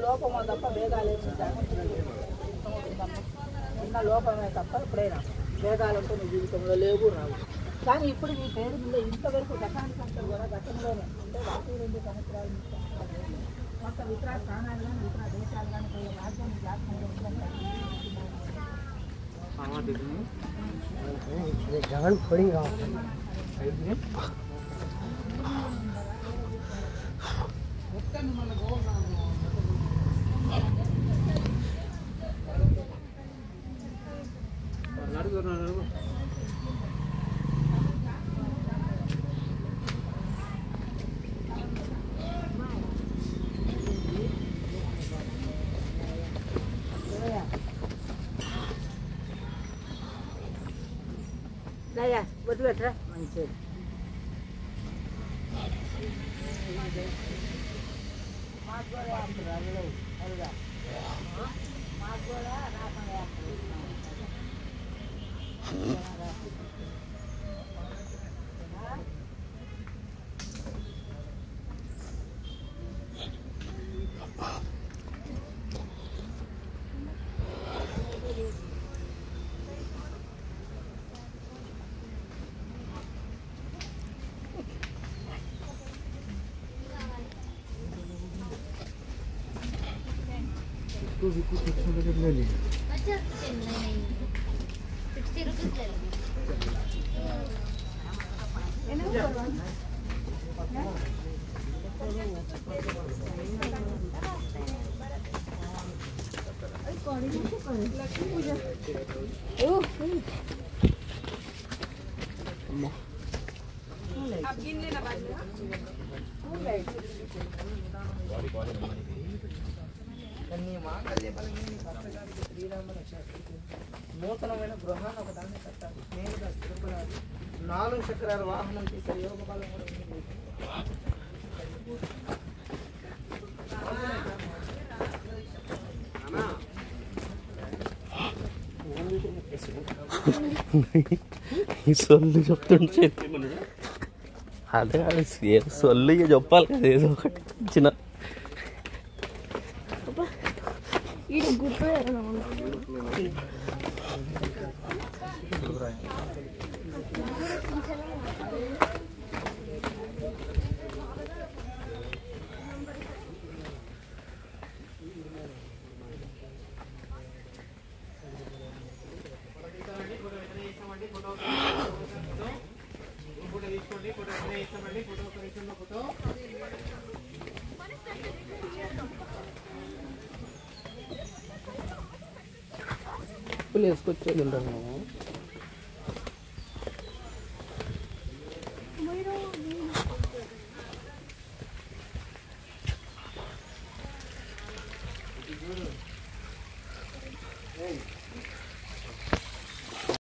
లోపం తప్ప భేదాలు ఉన్న లోపమే తప్ప ఎప్పుడైనా భేదాలంటూ నీ జీవితంలో లేవు రావు. కానీ ఇప్పుడు మీ పేరు మీద ఇంతవరకు గతానికంతా కూడా గతంలోనే అంటే 1-2 సంవత్సరాల మొత్తం ఇతర స్థానాలు కానీ ఇతర దేశాలు కానీ పోయే మార్గం जगन थोड़ी Daya, buat lah, mancing. Mas bola apa berlalu? Ada. Mas bola apa ya? भी कुछ ले ली। अच्छा नहीं 60 रुपीस ले लो। आप गिन लेना बाद में। నూతనమైన గృహాన్ని ఒక దాన్ని కట్టాలి. నేరుగా స్థిరపడాలి. 4 చక్రాల వాహనం చేసే యోగ బలం కూడా ఈ సొల్లు చెప్తుంటే అదే సొల్లు ఇక చెప్పాలి కదా ఏదో ఒకటి చిన్న వేసుకొచ్చేది ఉంటాను. Thank you.